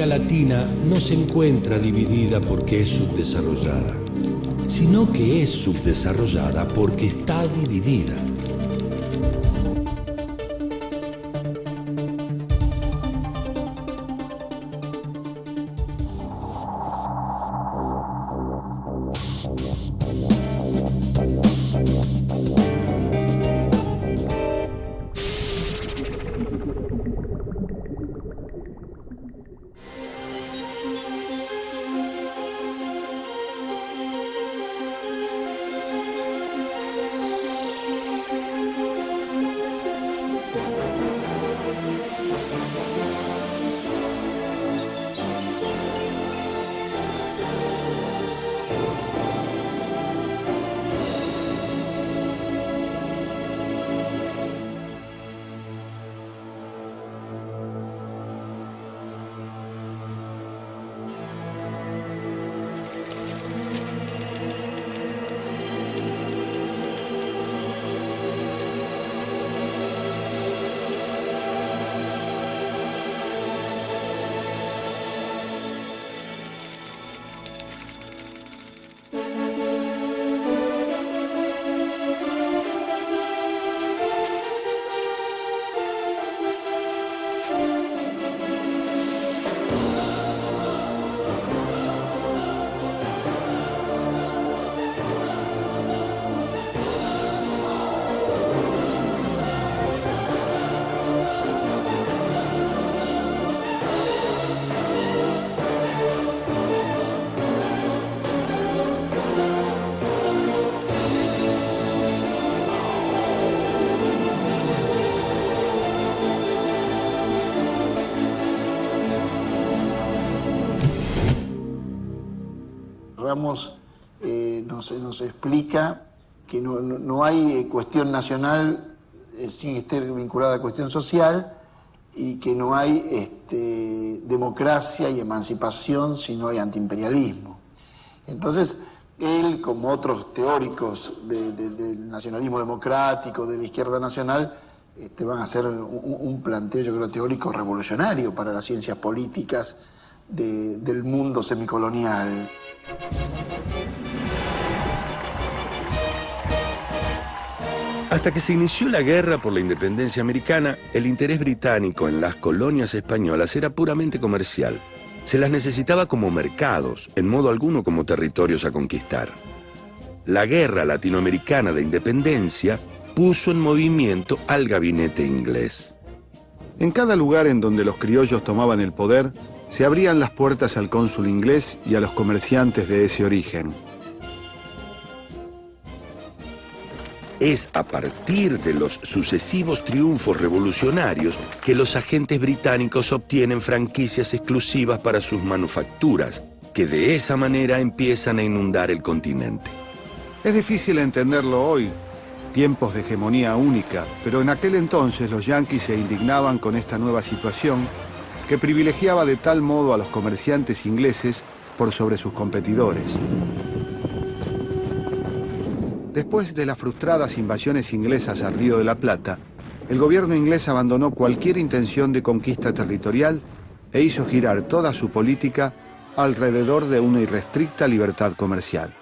América Latina no se encuentra dividida porque es subdesarrollada, sino que es subdesarrollada porque está dividida. Ramos nos explica que no hay cuestión nacional sin estar vinculada a cuestión social, y que no hay democracia y emancipación si no hay antiimperialismo. Entonces, él, como otros teóricos del nacionalismo democrático, de la izquierda nacional, van a hacer un planteo, yo creo, teórico revolucionario para las ciencias políticas del mundo semicolonial. Hasta que se inició la guerra por la independencia americana, el interés británico en las colonias españolas era puramente comercial. Se las necesitaba como mercados, en modo alguno como territorios a conquistar. La guerra latinoamericana de independencia puso en movimiento al gabinete inglés. En cada lugar en donde los criollos tomaban el poder, se abrían las puertas al cónsul inglés y a los comerciantes de ese origen. Es a partir de los sucesivos triunfos revolucionarios que los agentes británicos obtienen franquicias exclusivas para sus manufacturas, que de esa manera empiezan a inundar el continente. Es difícil entenderlo hoy, tiempos de hegemonía única, pero en aquel entonces los yanquis se indignaban con esta nueva situación que privilegiaba de tal modo a los comerciantes ingleses por sobre sus competidores. Después de las frustradas invasiones inglesas al Río de la Plata, el gobierno inglés abandonó cualquier intención de conquista territorial e hizo girar toda su política alrededor de una irrestricta libertad comercial.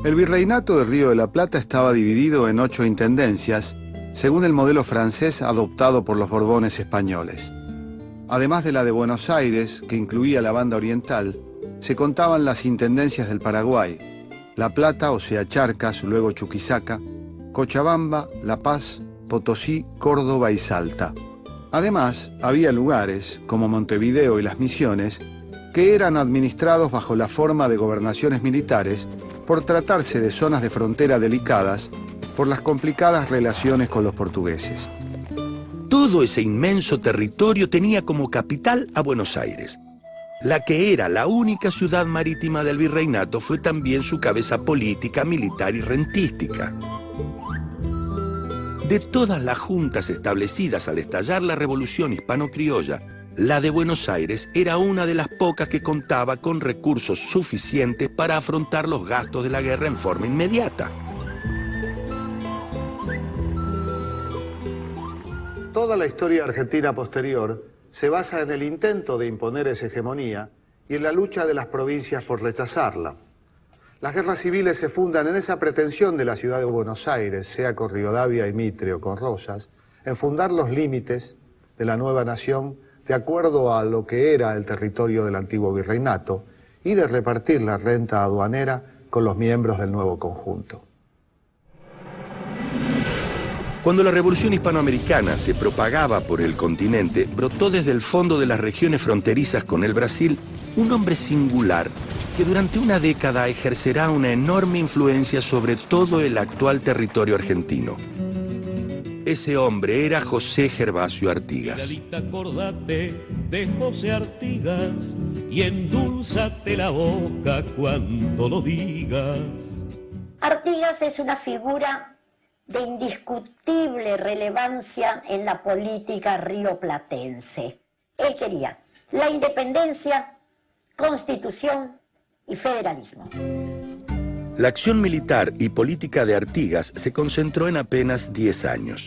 El virreinato del Río de la Plata estaba dividido en 8 intendencias, según el modelo francés adoptado por los Borbones españoles. Además de la de Buenos Aires, que incluía la banda oriental, se contaban las intendencias del Paraguay, La Plata, o sea Charcas, luego Chuquisaca, Cochabamba, La Paz, Potosí, Córdoba y Salta. Además, había lugares, como Montevideo y Las Misiones, que eran administrados bajo la forma de gobernaciones militares por tratarse de zonas de frontera delicadas por las complicadas relaciones con los portugueses. Todo ese inmenso territorio tenía como capital a Buenos Aires. La que era la única ciudad marítima del virreinato fue también su cabeza política, militar y rentística. De todas las juntas establecidas al estallar la revolución hispano-criolla, la de Buenos Aires era una de las pocas que contaba con recursos suficientes para afrontar los gastos de la guerra en forma inmediata. Toda la historia argentina posterior se basa en el intento de imponer esa hegemonía y en la lucha de las provincias por rechazarla. Las guerras civiles se fundan en esa pretensión de la ciudad de Buenos Aires, sea con Rivadavia y Mitre o con Rosas, en fundar los límites de la nueva nación de acuerdo a lo que era el territorio del antiguo virreinato y de repartir la renta aduanera con los miembros del nuevo conjunto. Cuando la revolución hispanoamericana se propagaba por el continente, brotó desde el fondo de las regiones fronterizas con el Brasil un hombre singular que durante una década ejercerá una enorme influencia sobre todo el actual territorio argentino. Ese hombre era José Gervasio Artigas. Acordate de José Artigas y endulzate la boca cuando lo digas. Artigas es una figura de indiscutible relevancia en la política rioplatense. Él quería la independencia, constitución y federalismo. La acción militar y política de Artigas se concentró en apenas 10 años.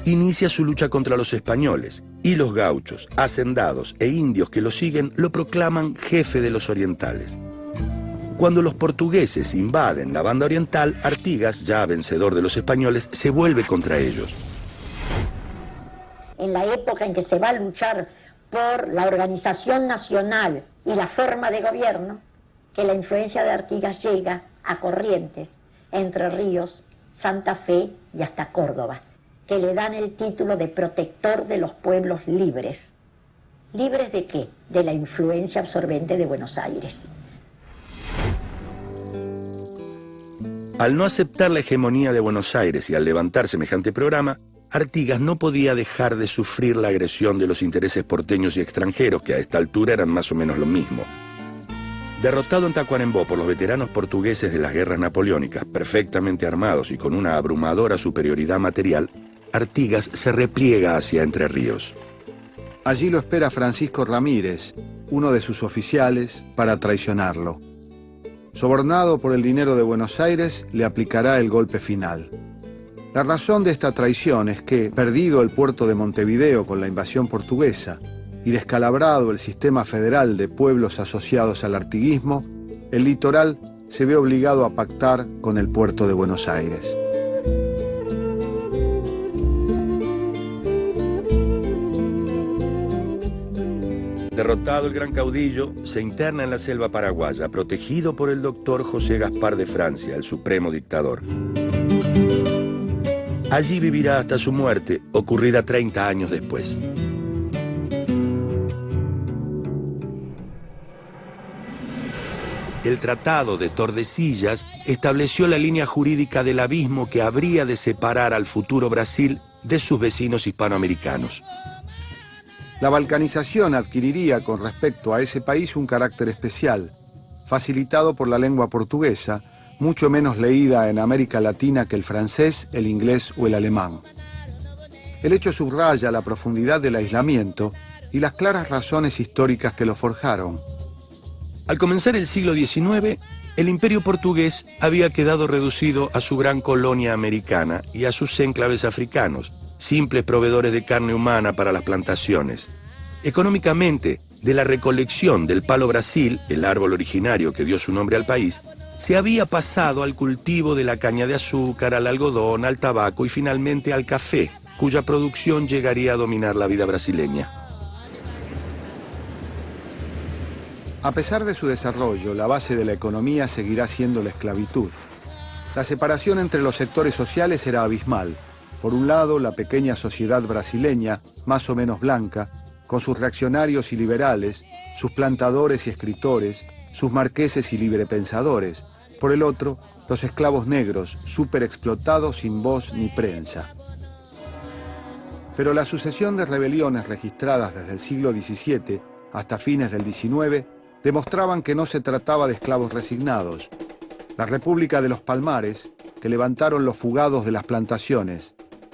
Inicia su lucha contra los españoles, y los gauchos, hacendados e indios que lo siguen lo proclaman jefe de los orientales. Cuando los portugueses invaden la banda oriental, Artigas, ya vencedor de los españoles, se vuelve contra ellos. En la época en que se va a luchar por la organización nacional y la forma de gobierno, que la influencia de Artigas llega a Corrientes, Entre Ríos, Santa Fe y hasta Córdoba, que le dan el título de protector de los pueblos libres. ¿Libres de qué? De la influencia absorbente de Buenos Aires. Al no aceptar la hegemonía de Buenos Aires y al levantar semejante programa, Artigas no podía dejar de sufrir la agresión de los intereses porteños y extranjeros, que a esta altura eran más o menos lo mismo. Derrotado en Tacuarembó por los veteranos portugueses de las guerras napoleónicas, perfectamente armados y con una abrumadora superioridad material, Artigas se repliega hacia Entre Ríos. Allí lo espera Francisco Ramírez, uno de sus oficiales, para traicionarlo. Sobornado por el dinero de Buenos Aires, le aplicará el golpe final. La razón de esta traición es que, perdido el puerto de Montevideo con la invasión portuguesa y descalabrado el sistema federal de pueblos asociados al artiguismo, el litoral se ve obligado a pactar con el puerto de Buenos Aires. Derrotado el gran caudillo, se interna en la selva paraguaya, protegido por el doctor José Gaspar de Francia, el supremo dictador. Allí vivirá hasta su muerte, ocurrida 30 años después. El Tratado de Tordesillas estableció la línea jurídica del abismo que habría de separar al futuro Brasil de sus vecinos hispanoamericanos. La balcanización adquiriría con respecto a ese país un carácter especial, facilitado por la lengua portuguesa, mucho menos leída en América Latina que el francés, el inglés o el alemán. El hecho subraya la profundidad del aislamiento y las claras razones históricas que lo forjaron. Al comenzar el siglo XIX, el imperio portugués había quedado reducido a su gran colonia americana y a sus enclaves africanos, simples proveedores de carne humana para las plantaciones. Económicamente, de la recolección del palo Brasil, el árbol originario que dio su nombre al país, se había pasado al cultivo de la caña de azúcar, al algodón, al tabaco y finalmente al café, cuya producción llegaría a dominar la vida brasileña. A pesar de su desarrollo, la base de la economía seguirá siendo la esclavitud. La separación entre los sectores sociales era abismal. Por un lado, la pequeña sociedad brasileña, más o menos blanca, con sus reaccionarios y liberales, sus plantadores y escritores, sus marqueses y librepensadores. Por el otro, los esclavos negros, superexplotados sin voz ni prensa. Pero la sucesión de rebeliones registradas desde el siglo XVII hasta fines del XIX demostraban que no se trataba de esclavos resignados. La República de los Palmares, que levantaron los fugados de las plantaciones,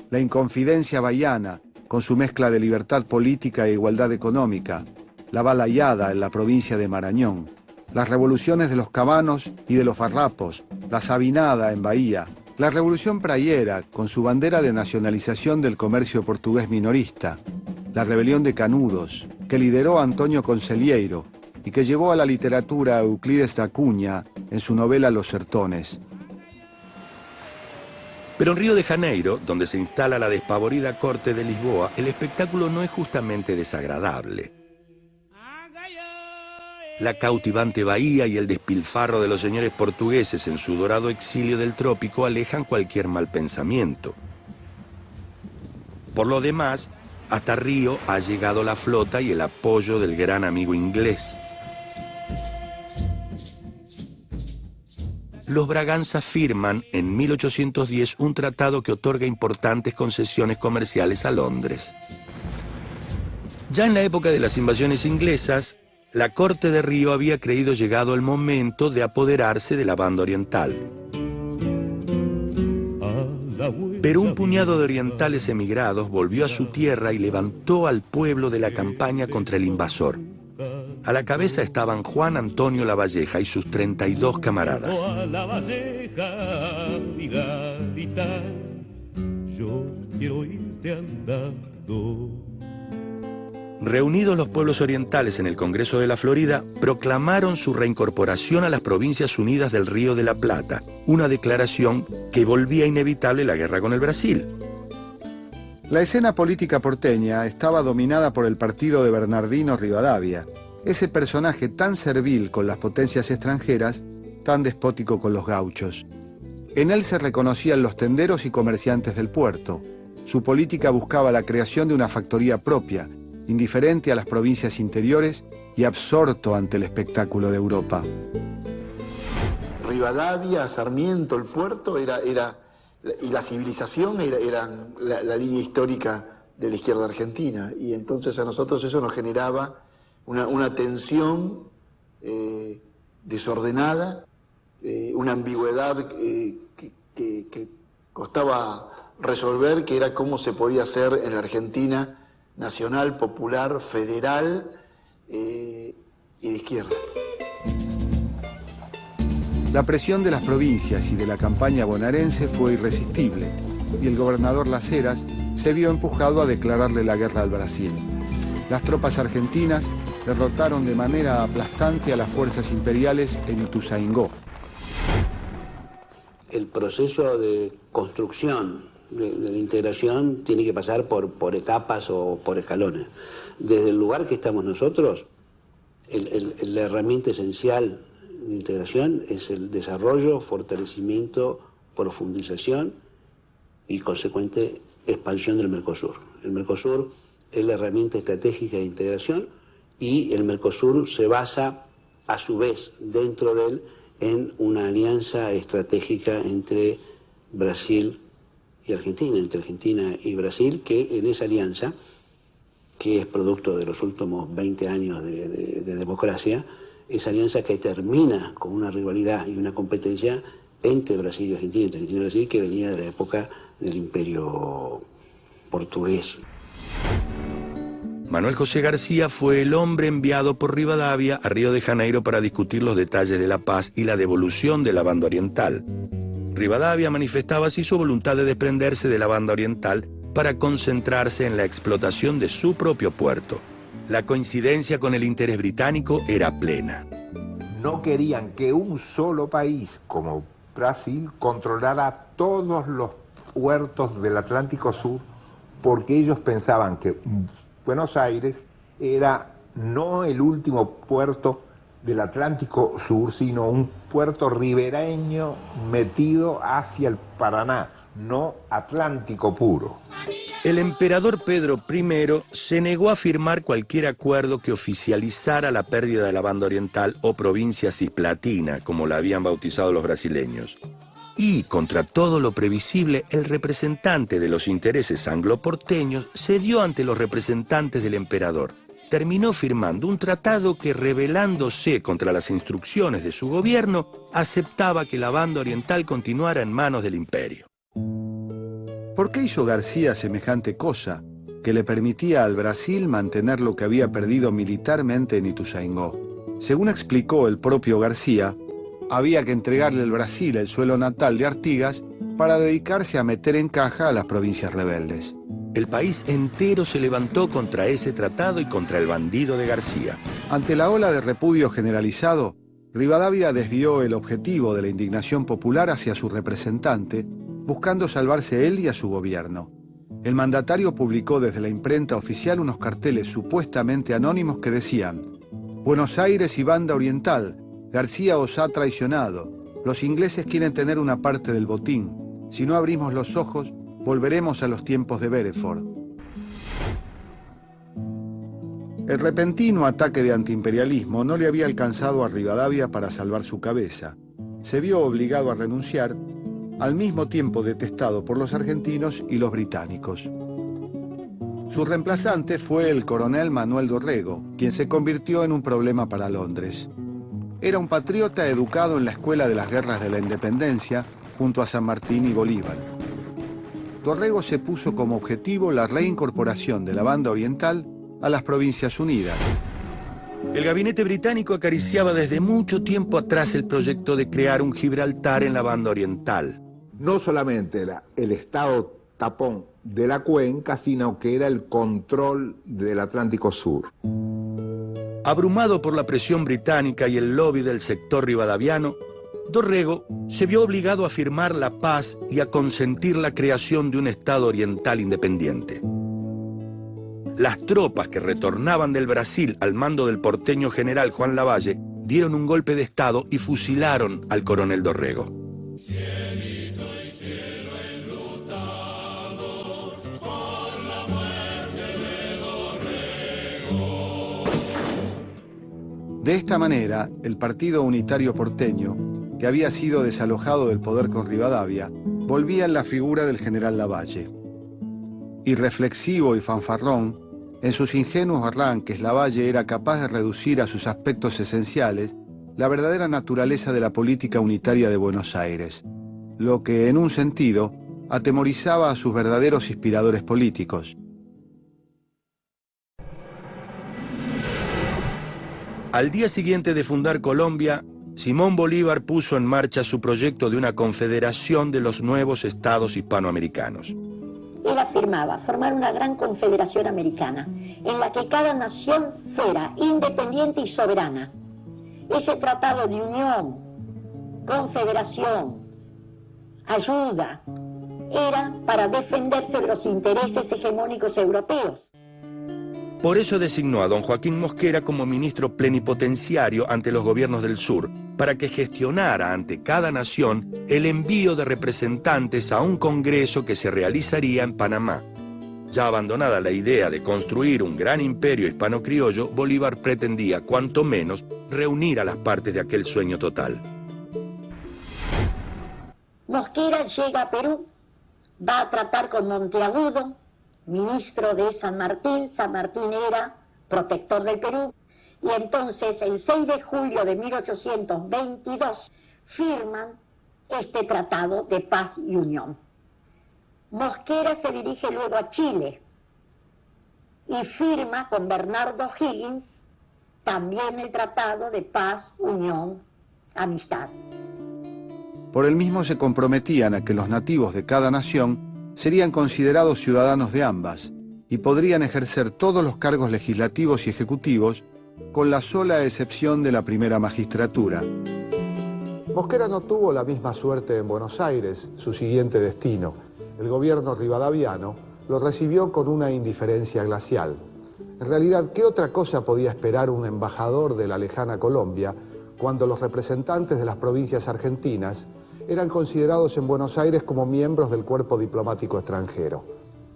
la Inconfidencia Bahiana, con su mezcla de libertad política e igualdad económica, la Balayada en la provincia de Marañón, las revoluciones de los Cabanos y de los Farrapos, la Sabinada en Bahía, la Revolución Praiera, con su bandera de nacionalización del comercio portugués minorista, la rebelión de Canudos, que lideró Antonio Conselheiro y que llevó a la literatura a Euclides da Cunha en su novela Los Sertones. Pero en Río de Janeiro, donde se instala la despavorida corte de Lisboa, el espectáculo no es justamente desagradable. La cautivante bahía y el despilfarro de los señores portugueses en su dorado exilio del trópico alejan cualquier mal pensamiento. Por lo demás, hasta Río ha llegado la flota y el apoyo del gran amigo inglés. Los Braganza firman en 1810 un tratado que otorga importantes concesiones comerciales a Londres. Ya en la época de las invasiones inglesas, la corte de Río había creído llegado el momento de apoderarse de la banda oriental. Pero un puñado de orientales emigrados volvió a su tierra y levantó al pueblo de la campaña contra el invasor. A la cabeza estaban Juan Antonio Lavalleja y sus 32 camaradas. Reunidos los pueblos orientales en el Congreso de la Florida, proclamaron su reincorporación a las Provincias Unidas del Río de la Plata, una declaración que volvía inevitable la guerra con el Brasil. La escena política porteña estaba dominada por el partido de Bernardino Rivadavia, ese personaje tan servil con las potencias extranjeras, tan despótico con los gauchos. En él se reconocían los tenderos y comerciantes del puerto. Su política buscaba la creación de una factoría propia, indiferente a las provincias interiores y absorto ante el espectáculo de Europa. Rivadavia, Sarmiento, el puerto, y la civilización eran la línea histórica de la izquierda argentina, y entonces a nosotros eso nos generaba una tensión desordenada, una ambigüedad que costaba resolver, que era cómo se podía hacer en la Argentina nacional, popular, federal y de izquierda. La presión de las provincias y de la campaña bonaerense fue irresistible, y el gobernador Las Heras se vio empujado a declararle la guerra al Brasil. Las tropas argentinas derrotaron de manera aplastante a las fuerzas imperiales en Ituzaingó. El proceso de construcción de la integración tiene que pasar por etapas o por escalones. Desde el lugar que estamos nosotros, la herramienta esencial de integración es el desarrollo, fortalecimiento, profundización y consecuente expansión del Mercosur. El Mercosur es la herramienta estratégica de integración y el Mercosur se basa a su vez dentro de él en una alianza estratégica entre Brasil y Argentina, entre Argentina y Brasil, que en esa alianza, que es producto de los últimos 20 años de democracia, esa alianza que termina con una rivalidad y una competencia entre Brasil y Argentina, entre Argentina y Brasil, que venía de la época del Imperio portugués. Manuel José García fue el hombre enviado por Rivadavia a Río de Janeiro para discutir los detalles de la paz y la devolución de la banda oriental. Rivadavia manifestaba así su voluntad de desprenderse de la banda oriental para concentrarse en la explotación de su propio puerto. La coincidencia con el interés británico era plena. No querían que un solo país como Brasil controlara todos los puertos del Atlántico Sur, porque ellos pensaban que Buenos Aires era no el último puerto del Atlántico Sur, sino un puerto ribereño metido hacia el Paraná, no Atlántico puro. El emperador Pedro I se negó a firmar cualquier acuerdo que oficializara la pérdida de la banda oriental o provincia cisplatina, como la habían bautizado los brasileños. Y, contra todo lo previsible, el representante de los intereses angloporteños cedió ante los representantes del emperador. Terminó firmando un tratado que, rebelándose contra las instrucciones de su gobierno, aceptaba que la banda oriental continuara en manos del imperio. ¿Por qué hizo García semejante cosa que le permitía al Brasil mantener lo que había perdido militarmente en Ituzaingó? Según explicó el propio García, había que entregarle al Brasil el suelo natal de Artigas para dedicarse a meter en caja a las provincias rebeldes. El país entero se levantó contra ese tratado y contra el bandido de García. Ante la ola de repudio generalizado, Rivadavia desvió el objetivo de la indignación popular hacia su representante, buscando salvarse él y a su gobierno. El mandatario publicó desde la imprenta oficial unos carteles supuestamente anónimos que decían: Buenos Aires y Banda Oriental, García os ha traicionado, los ingleses quieren tener una parte del botín, si no abrimos los ojos, volveremos a los tiempos de Bereford. El repentino ataque de antiimperialismo no le había alcanzado a Rivadavia para salvar su cabeza. Se vio obligado a renunciar, al mismo tiempo detestado por los argentinos y los británicos. Su reemplazante fue el coronel Manuel Dorrego, quien se convirtió en un problema para Londres. Era un patriota educado en la Escuela de las Guerras de la Independencia, junto a San Martín y Bolívar. Dorrego se puso como objetivo la reincorporación de la Banda Oriental a las Provincias Unidas. El gabinete británico acariciaba desde mucho tiempo atrás el proyecto de crear un Gibraltar en la Banda Oriental. No solamente era el estado tapón de la cuenca, sino que era el control del Atlántico Sur. Abrumado por la presión británica y el lobby del sector rivadaviano, Dorrego se vio obligado a firmar la paz y a consentir la creación de un estado oriental independiente. Las tropas que retornaban del Brasil al mando del porteño general Juan Lavalle dieron un golpe de estado y fusilaron al coronel Dorrego. De esta manera, el Partido Unitario Porteño, que había sido desalojado del poder con Rivadavia, volvía en la figura del general Lavalle. Irreflexivo y fanfarrón, en sus ingenuos arranques Lavalle era capaz de reducir a sus aspectos esenciales la verdadera naturaleza de la política unitaria de Buenos Aires, lo que, en un sentido, atemorizaba a sus verdaderos inspiradores políticos. Al día siguiente de fundar Colombia, Simón Bolívar puso en marcha su proyecto de una confederación de los nuevos estados hispanoamericanos. Él afirmaba formar una gran confederación americana, en la que cada nación fuera independiente y soberana. Ese tratado de unión, confederación, ayuda, era para defenderse de los intereses hegemónicos europeos. Por eso designó a don Joaquín Mosquera como ministro plenipotenciario ante los gobiernos del sur, para que gestionara ante cada nación el envío de representantes a un congreso que se realizaría en Panamá. Ya abandonada la idea de construir un gran imperio hispano-criollo, Bolívar pretendía, cuanto menos, reunir a las partes de aquel sueño total. Mosquera llega a Perú, va a tratar con Monteagudo, ministro de San Martín. San Martín era protector del Perú. Y entonces, el 6 de julio de 1822, firman este tratado de paz y unión. Mosquera se dirige luego a Chile y firma con Bernardo Higgins también el tratado de paz, unión, amistad. Por el mismo se comprometían a que los nativos de cada nación serían considerados ciudadanos de ambas y podrían ejercer todos los cargos legislativos y ejecutivos, con la sola excepción de la primera magistratura. Mosquera no tuvo la misma suerte en Buenos Aires, su siguiente destino. El gobierno rivadaviano lo recibió con una indiferencia glacial. En realidad, ¿qué otra cosa podía esperar un embajador de la lejana Colombia cuando los representantes de las provincias argentinas eran considerados en Buenos Aires como miembros del cuerpo diplomático extranjero?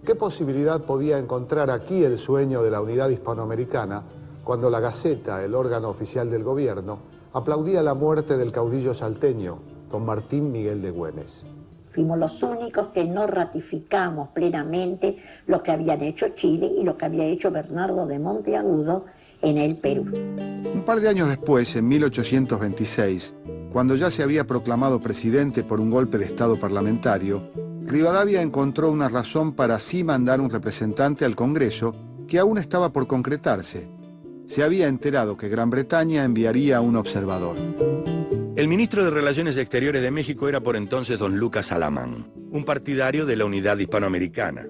¿Qué posibilidad podía encontrar aquí el sueño de la unidad hispanoamericana cuando la Gaceta, el órgano oficial del gobierno, aplaudía la muerte del caudillo salteño, don Martín Miguel de Güemes? Fuimos los únicos que no ratificamos plenamente lo que habían hecho Chile y lo que había hecho Bernardo de Monteagudo en el Perú. Un par de años después, en 1826, cuando ya se había proclamado presidente por un golpe de Estado parlamentario, Rivadavia encontró una razón para así mandar un representante al Congreso que aún estaba por concretarse. Se había enterado que Gran Bretaña enviaría a un observador. El ministro de Relaciones Exteriores de México era por entonces don Lucas Alamán, un partidario de la unidad hispanoamericana.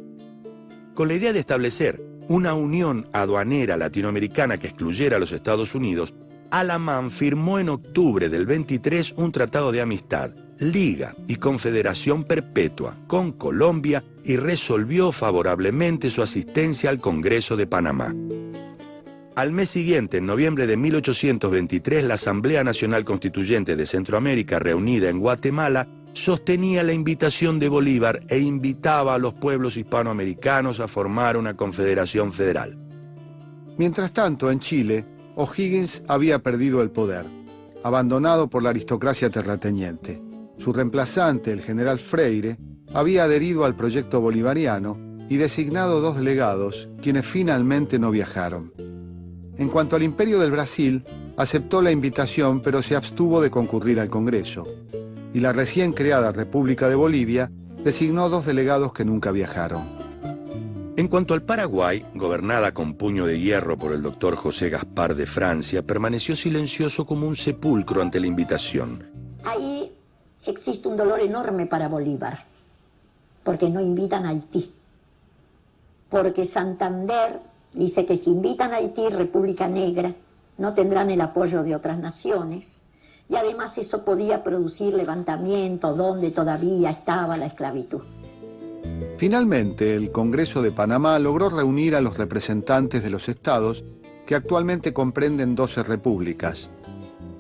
Con la idea de establecer una unión aduanera latinoamericana que excluyera a los Estados Unidos, Alamán firmó en octubre del 23 un tratado de amistad, liga y confederación perpetua con Colombia y resolvió favorablemente su asistencia al Congreso de Panamá. Al mes siguiente, en noviembre de 1823, la Asamblea Nacional Constituyente de Centroamérica, reunida en Guatemala, sostenía la invitación de Bolívar e invitaba a los pueblos hispanoamericanos a formar una confederación federal. Mientras tanto, en Chile, O'Higgins había perdido el poder, abandonado por la aristocracia terrateniente. Su reemplazante, el general Freire, había adherido al proyecto bolivariano y designado 2 delegados, quienes finalmente no viajaron. En cuanto al Imperio del Brasil, aceptó la invitación, pero se abstuvo de concurrir al Congreso. Y la recién creada República de Bolivia designó 2 delegados que nunca viajaron. En cuanto al Paraguay, gobernada con puño de hierro por el doctor José Gaspar de Francia, permaneció silencioso como un sepulcro ante la invitación. Ahí existe un dolor enorme para Bolívar, porque no invitan a Haití. Porque Santander dice que si invitan a Haití, República Negra, no tendrán el apoyo de otras naciones. Y además eso podía producir levantamientos donde todavía estaba la esclavitud. Finalmente, el Congreso de Panamá logró reunir a los representantes de los estados que actualmente comprenden 12 repúblicas.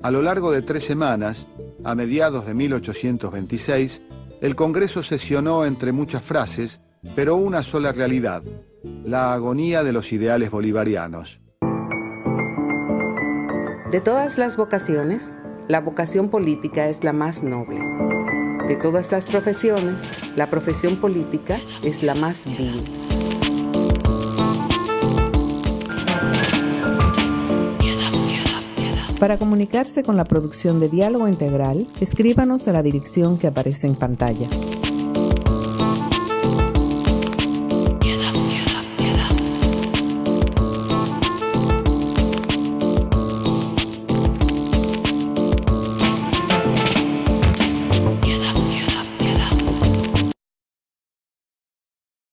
A lo largo de 3 semanas, a mediados de 1826, el Congreso sesionó entre muchas frases, pero una sola realidad: la agonía de los ideales bolivarianos. De todas las vocaciones, la vocación política es la más noble. De todas las profesiones, la profesión política es la más vil. Para comunicarse con la producción de Diálogo Integral, escríbanos a la dirección que aparece en pantalla.